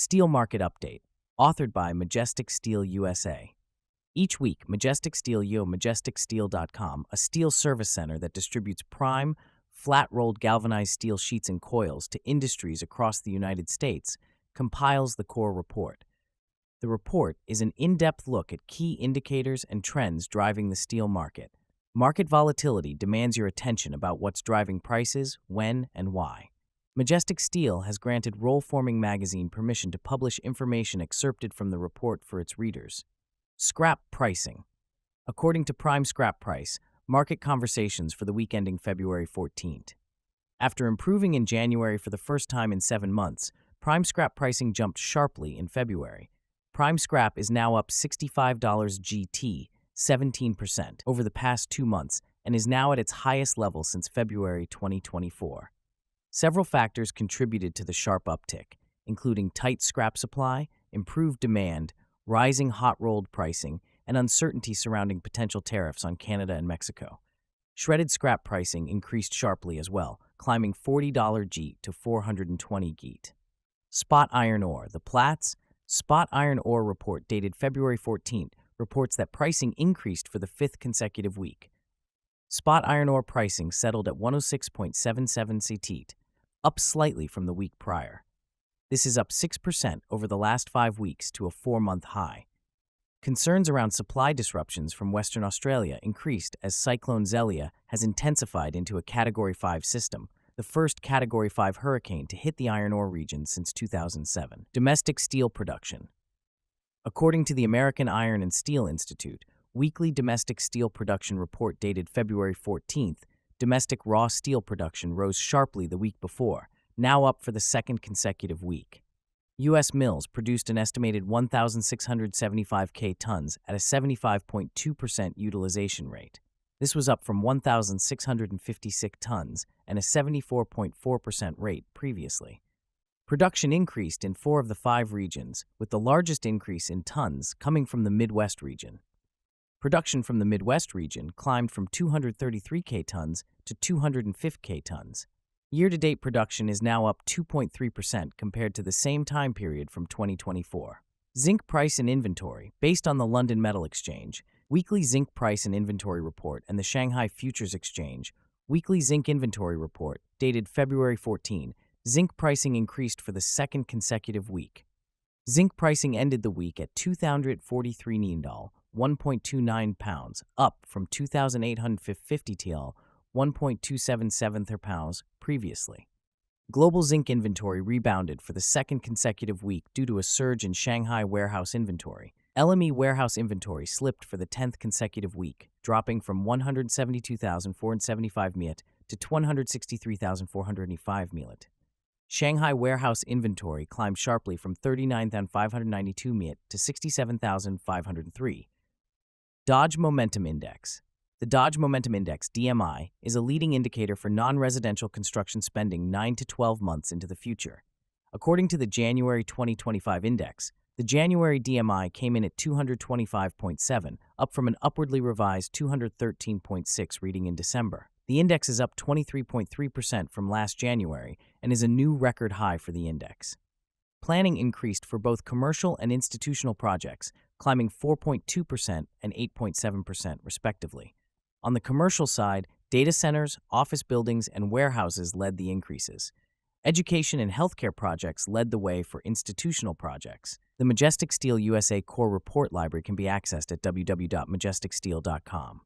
Steel Market Update, authored by Majestic Steel USA. Each week, Majestic Steel MajesticSteel.com, a steel service center that distributes prime, flat-rolled galvanized steel sheets and coils to industries across the United States, compiles the core report. The report is an in-depth look at key indicators and trends driving the steel market. Market volatility demands your attention about what's driving prices, when, and why. Majestic Steel has granted Roll Forming Magazine permission to publish information excerpted from the report for its readers. Scrap pricing. According to Prime Scrap Price, market conversations for the week ending February 14th. After improving in January for the first time in 7 months, Prime Scrap pricing jumped sharply in February. Prime Scrap is now up $65 GT, 17%, over the past 2 months and is now at its highest level since February 2024. Several factors contributed to the sharp uptick, including tight scrap supply, improved demand, rising hot-rolled pricing, and uncertainty surrounding potential tariffs on Canada and Mexico. Shredded scrap pricing increased sharply as well, climbing $40 GT to $420 GT. Spot iron ore. The Platts Spot Iron Ore Report dated February 14th reports that pricing increased for the 5th consecutive week. Spot iron ore pricing settled at 106.77 CT, up slightly from the week prior. This is up 6% over the last 5 weeks to a 4-month high. Concerns around supply disruptions from Western Australia increased as Cyclone Zelia has intensified into a Category 5 system, the first Category 5 hurricane to hit the iron ore region since 2007. Domestic steel production. According to the American Iron and Steel Institute, weekly domestic steel production report dated February 14th, domestic raw steel production rose sharply the week before, now up for the 2nd consecutive week. U.S. mills produced an estimated 1,675 tons at a 75.2% utilization rate. This was up from 1,656 tons and a 74.4% rate previously. Production increased in 4 of the 5 regions, with the largest increase in tons coming from the Midwest region. Production from the Midwest region climbed from 233 tons to 205 tons. Year-to-date production is now up 2.3% compared to the same time period from 2024. Zinc price and inventory. Based on the London Metal Exchange, weekly zinc price and inventory report, and the Shanghai Futures Exchange, weekly zinc inventory report, dated February 14, zinc pricing increased for the 2nd consecutive week. Zinc pricing ended the week at 2,043 Niendal, 1.29 pounds, up from 2,850 TL, 1.277 pounds previously. Global zinc inventory rebounded for the 2nd consecutive week due to a surge in Shanghai warehouse inventory. LME warehouse inventory slipped for the 10th consecutive week, dropping from 172,475 miet to 163,485 miet. Shanghai warehouse inventory climbed sharply from 39,592 miet to 67,503. Dodge Momentum Index. The Dodge Momentum Index, DMI, is a leading indicator for non-residential construction spending 9 to 12 months into the future. According to the January 2025 index, the January DMI came in at 225.7, up from an upwardly revised 213.6 reading in December. The index is up 23.3% from last January and is a new record high for the index. Planning increased for both commercial and institutional projects, climbing 4.2% and 8.7% respectively. On the commercial side, data centers, office buildings, and warehouses led the increases. Education and healthcare projects led the way for institutional projects. The Majestic Steel USA Core Report Library can be accessed at www.majesticsteel.com.